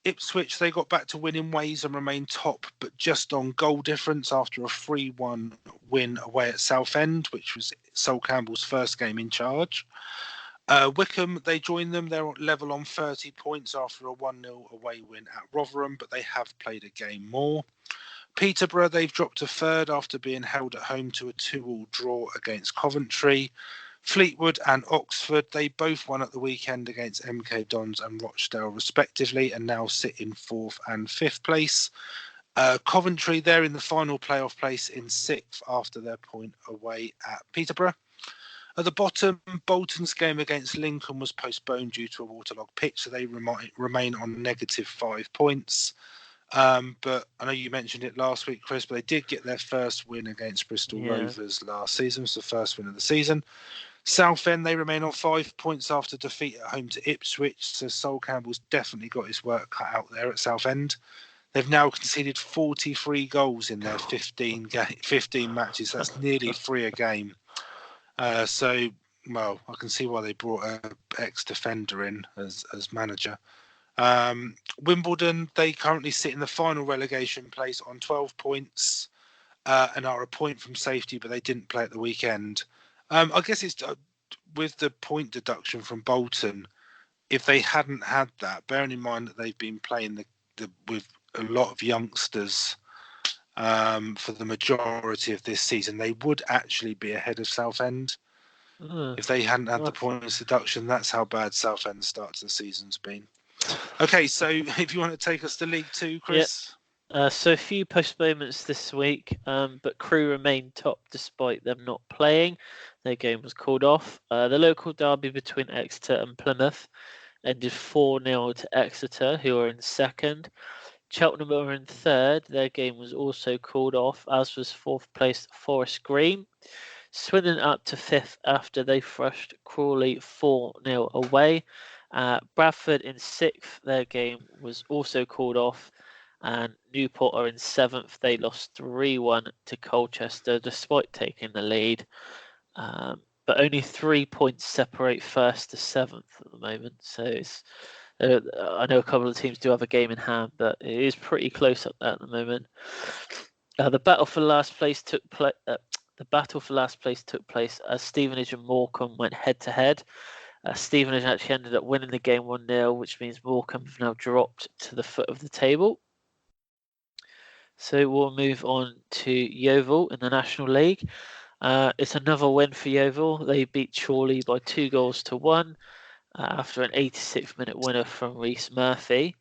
Ipswich, they got back to winning ways and remain top, but just on goal difference after a 3-1 win away at Southend, which was Sol Campbell's first game in charge. Wycombe, they join them. They're level on 30 points after a 1-0 away win at Rotherham, but they have played a game more. Peterborough, they've dropped to 3rd after being held at home to a 2-2 draw against Coventry. Fleetwood and Oxford, they both won at the weekend against MK Dons and Rochdale respectively, and now sit in 4th and 5th place. Coventry, they're in the final playoff place in 6th after their point away at Peterborough. At the bottom, Bolton's game against Lincoln was postponed due to a waterlogged pitch, so they remain on -5 points. But I know you mentioned it last week, Chris, but they did get their first win against Bristol Rovers last season. It's the first win of the season. Southend, they remain on 5 points after defeat at home to Ipswich, so Sol Campbell's definitely got his work cut out there at Southend. They've now conceded 43 goals in their 15 matches. That's nearly 3 a game. So, well, I can see why they brought an ex-defender in as manager. Wimbledon, they currently sit in the final relegation place on 12 points and are a point from safety, but they didn't play at the weekend. I guess it's with the point deduction from Bolton. If they hadn't had that, bearing in mind that they've been playing with a lot of youngsters for the majority of this season, they would actually be ahead of Southend. If they hadn't had the points deduction, that's how bad Southend's start to the season's been. Okay, so if you want to take us to League 2, Chris. So a few postponements this week, but Crewe remain top despite them not playing. Their game was called off. The local derby between Exeter and Plymouth ended 4-0 to Exeter, who are in 2nd. Cheltenham are in 3rd. Their game was also called off, as was 4th place Forest Green. Swindon up to 5th after they thrashed Crawley 4-0 away. Bradford in 6th. Their game was also called off. And Newport are in 7th. They lost 3-1 to Colchester despite taking the lead. But only 3 points separate 1st to 7th at the moment. So it's, I know a couple of teams do have a game in hand, but it is pretty close up there at the moment. The battle for last place took place. As Stevenage and Morecambe went head-to-head. Stevenage actually ended up winning the game 1-0, which means Morecambe have now dropped to the foot of the table. So we'll move on to Yeovil in the National League. It's another win for Yeovil. They beat Chorley by 2-1 after an 86-minute winner from Rhys Murphy,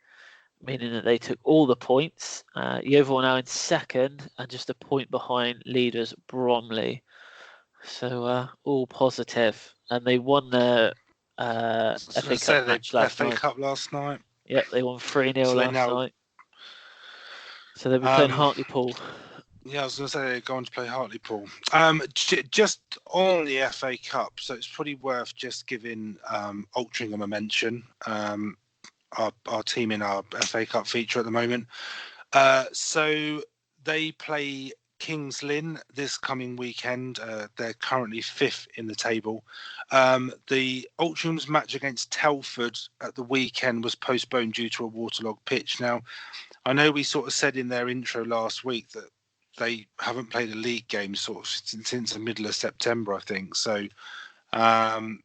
meaning that they took all the points. Yeovil are now in 2nd and just a point behind leaders Bromley. So all positive. And they won their FA Cup match last night. FA Cup last night. Yep, they won 3-0 last night. So they'll be playing Hartlepool. Yeah, I was going to say they're going to play Hartlepool. Just on the FA Cup, so it's probably worth just giving Altrincham a mention. Our team in our FA Cup feature at the moment. So they play Kings Lynn this coming weekend. They're currently 5th in the table. The Altringham's match against Telford at the weekend was postponed due to a waterlogged pitch. Now, I know we sort of said in their intro last week that they haven't played a league game sort of since the middle of September, I think. So, another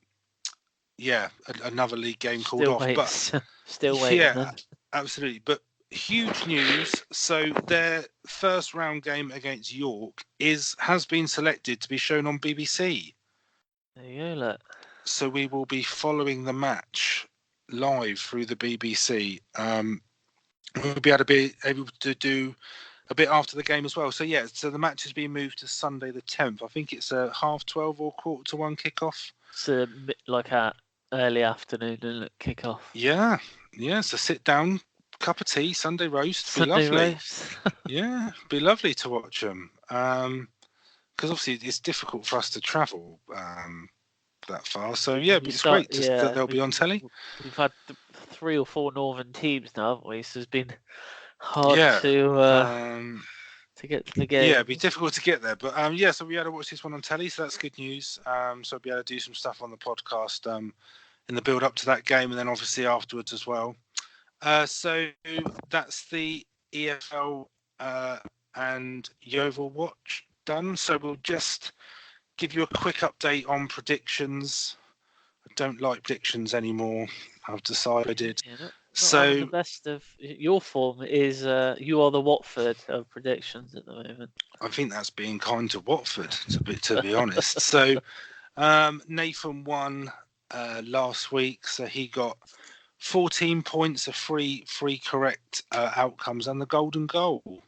league game called off. Waiting. But Still waiting. Yeah, Then. absolutely. But huge news. So their first round game against York has been selected to be shown on BBC. There you go, look. So we will be following the match live through the BBC. We'll be able to do a bit after the game as well. So so the match has been moved to Sunday the 10th. I think it's a 12:30 or 1:45 kickoff. So like a early afternoon kickoff. Yeah. So sit down, cup of tea, Sunday roast, be lovely. Yeah, be lovely to watch them. Because obviously it's difficult for us to travel that far. So it's great that they'll be on telly. We've had 3 or 4 northern teams now, haven't we? So it's been hard to get. Yeah, it'd be difficult to get there, but so we had to watch this one on telly, so that's good news. So I'll be able to do some stuff on the podcast in the build up to that game, and then obviously afterwards as well. So that's the EFL and Yeovil Watch done. So we'll just give you a quick update on predictions. I don't like predictions anymore, I've decided. So the best of your form is you are the Watford of predictions at the moment. I think that's being kind to Watford, to be honest. So Nathan won last week, so he got 14 points of three correct outcomes and the golden goal.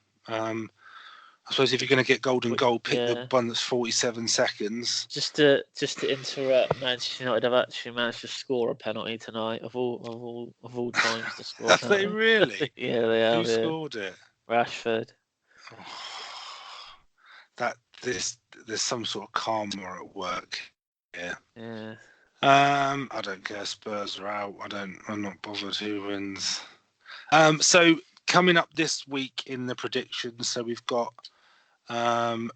I suppose if you're going to get golden goal, pick the one that's 47 seconds. Just to interrupt, Manchester United have actually managed to score a penalty tonight of all times to score. Have they really? Yeah, they have. Who scored it? Rashford. There's some sort of karma at work. Yeah. I don't care. Spurs are out. I'm not bothered who wins. So coming up this week in the predictions, so we've got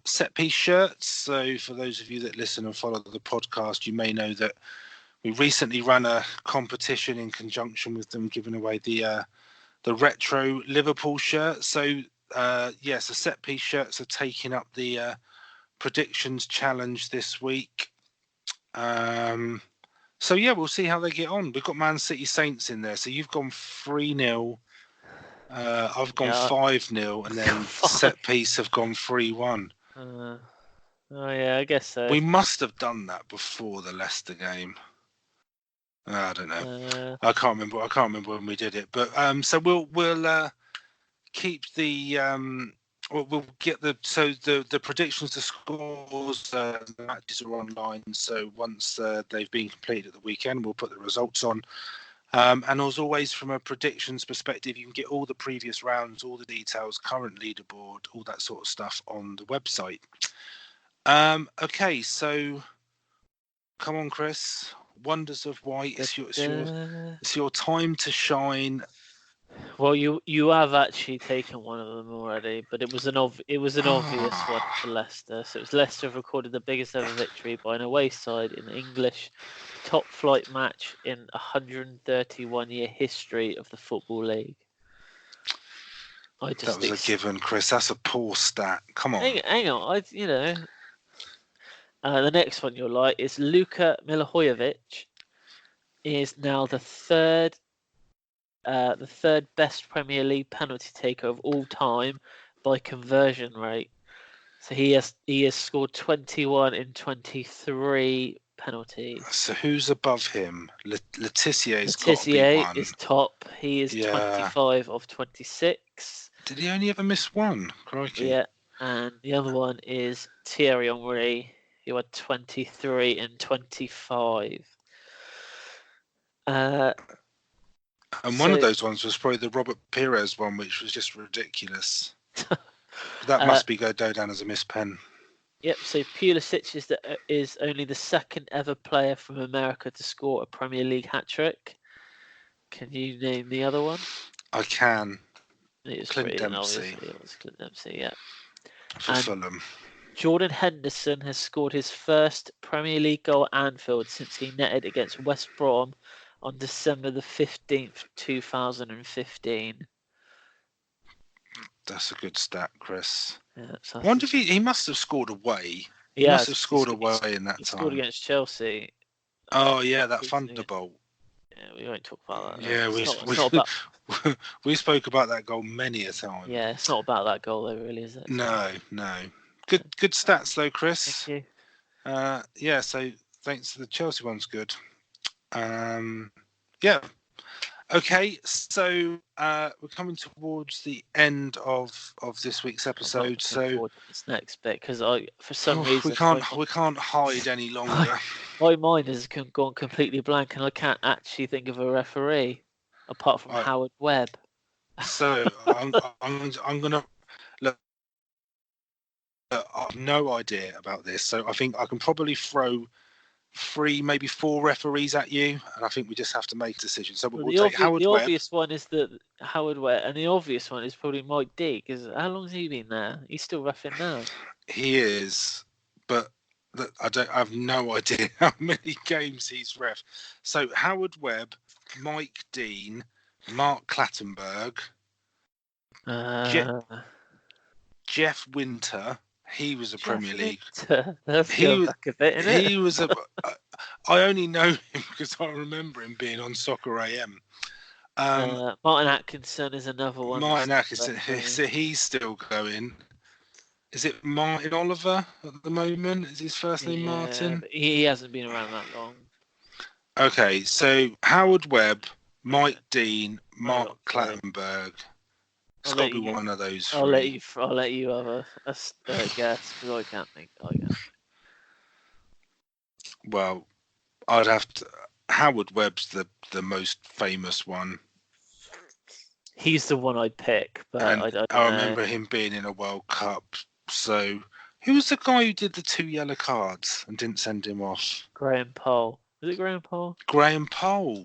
set piece shirts. So for those of you that listen and follow the podcast, you may know that we recently ran a competition in conjunction with them, giving away the retro Liverpool shirt. So so set piece shirts are taking up the predictions challenge this week. So we'll see how they get on. We've got Man City Saints in there. So you've gone 3-0. I've gone 5-0, and then set piece have gone 3-1. I guess so. We must have done that before the Leicester game. I don't know. I can't remember when we did it. But so we'll keep the we'll get the predictions, the scores, the matches are online. So once they've been completed at the weekend, we'll put the results on. And as always, from a predictions perspective, you can get all the previous rounds, all the details, current leaderboard, all that sort of stuff on the website. Okay, so come on, Chris. Wonders of White. It's your time to shine. Well, you have actually taken one of them already, but it was an obvious one for Leicester. So it was Leicester have recorded the biggest ever victory by an away side in the English top flight match in 131-year history of the Football League. That was a given, Chris. That's a poor stat. Come on. Hang on. The next one you'll like is Luka Milivojevic is now the third best Premier League penalty taker of all time by conversion rate. So he has scored 21 in 23 penalties. So who's above him? Letizia is top. He is 25 of 26. Did he only ever miss one? Crikey. Yeah, and the other one is Thierry Henry, who had 23 and 25. And one of those ones was probably the Robert Pires one, which was just ridiculous. That must go down as a missed pen. Yep, so Pulisic is only the second ever player from America to score a Premier League hat-trick. Can you name the other one? I can. It was Clint Dempsey. Obviously. It was Clint Dempsey, yeah. For Fulham. Jordan Henderson has scored his first Premier League goal at Anfield since he netted against West Brom on December the 15th, 2015. That's a good stat, Chris. Yeah, I wonder if he must have scored away. He yeah, must have scored away in that he time. scored against Chelsea. Oh yeah, that thunderbolt. Yeah, we won't talk about that. Yeah, it's not about. We spoke about that goal many a time. Yeah, it's not about that goal, though, really, is it? No. Good stats though, Chris. Thank you. Yeah, so thanks. The Chelsea one's good. Yeah. Okay, so we're coming towards the end of this week's episode. So this next bit, because for some reason we can't hide any longer. My mind has gone completely blank, and I can't actually think of a referee apart from Howard Webb. So I'm gonna look. I have no idea about this, so I think I can probably throw 3, maybe 4 referees at you, and I think we just have to make a decision. So we'll take Howard Webb. The obvious one is that Howard Webb, and the obvious one is probably Mike D. Because how long has he been there? He's still reffing now. He is, but I have no idea how many games he's ref. So Howard Webb, Mike Dean, Mark Clattenburg, Jeff Winter. He was a Premier League. He was a. I only know him because I remember him being on Soccer AM. Martin Atkinson is another one. Martin Atkinson, so he's still going. Is it Martin Oliver at the moment? Is his first name Martin? He hasn't been around that long. Okay, so Howard Webb, Mike Dean, Mark Clattenburg. It's got to be one of those 3. I'll let you have a guess because I can't think. Well, I'd have to. Howard Webb's the most famous one. He's the one I'd pick, but I remember him being in a World Cup. So, who was the guy who did the 2 yellow cards and didn't send him off? Graham Poll. Was it Graham Poll? Graham Poll.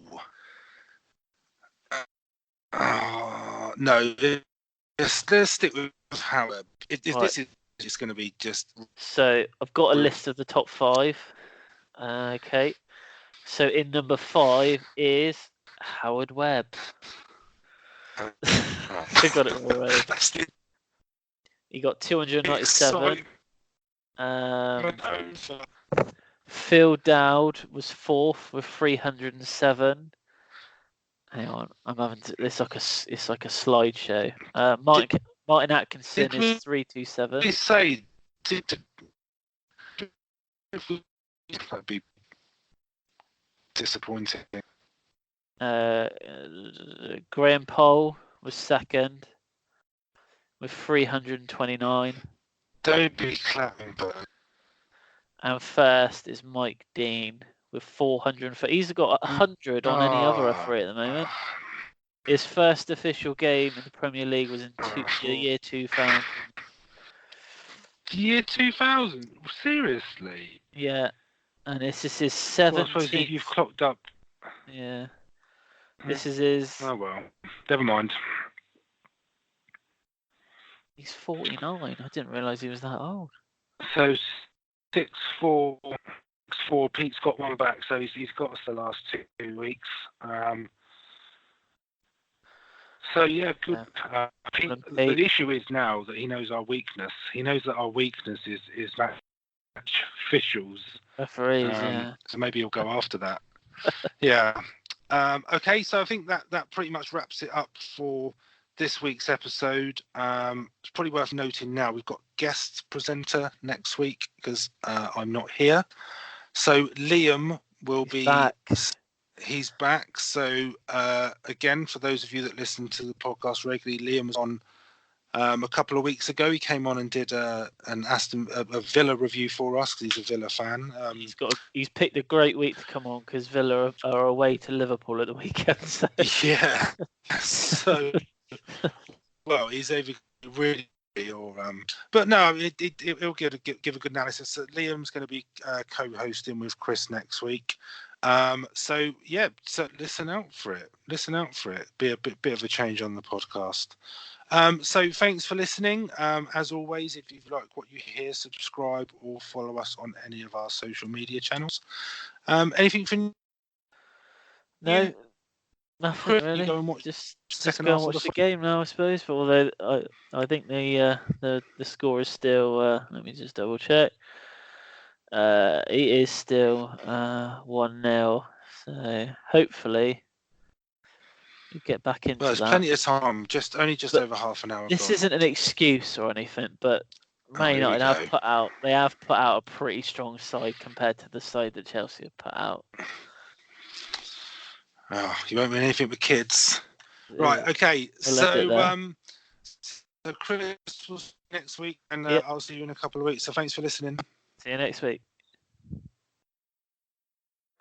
No, let's stick with Howard. This is just going to be just. So I've got a list of the top 5. Okay. So in number 5 is Howard Webb. I got it already. He got 297. Phil Dowd was 4th with 307. Hang on, I'm having to. It's like a slideshow. Martin Atkinson is 327. They say that'd be disappointing. Graham Poll was 2nd with 329. Don't be Clattenburg. And 1st is Mike Dean with 400. He's got 100 on any other referee at the moment. His first official game in the Premier League was in the year 2000. Year 2000? Seriously? Yeah. And this is his 17th. Well, I suppose you've clocked up. Yeah. This is his. Oh well, never mind. He's 49. I didn't realise he was that old. So 6-4. Pete's got one back, so he's got us the last 2 weeks. So yeah, good. Pete, the issue is now that he knows our weakness. He knows that our weakness is match officials. Referees, yeah. So maybe he'll go after that. Yeah. Okay, so I think that pretty much wraps it up for this week's episode. It's probably worth noting now we've got guest presenter next week because I'm not here. So Liam will be back. He's back. So again, for those of you that listen to the podcast regularly, Liam was on a couple of weeks ago. He came on and did a Villa review for us because he's a Villa fan. He's picked a great week to come on because Villa are away to Liverpool at the weekend. So. Yeah. So well, he's either really or but no, it'll give a good analysis. So Liam's going to be co-hosting with Chris next week. So yeah, so listen out for it. Be a bit of a change on the podcast. So thanks for listening. As always, if you like what you hear, subscribe or follow us on any of our social media channels. Anything from No, Nothing Chris, you really. go and watch Just second go half and of watch the the game now, I suppose. But although I think the score is still. Let me just double check. It is still 1-0. So hopefully we get back into Well, there's that. plenty of time. Only just But over half an hour. This gone. isn't an excuse or anything, but Man here we United go. they have put out a pretty strong side compared to the side that Chelsea have put out. Oh, you won't win anything with kids. Right, okay. We'll end it there. So Chris will see you next week, and Yep. I'll see you in a couple of weeks. So thanks for listening. See you next week.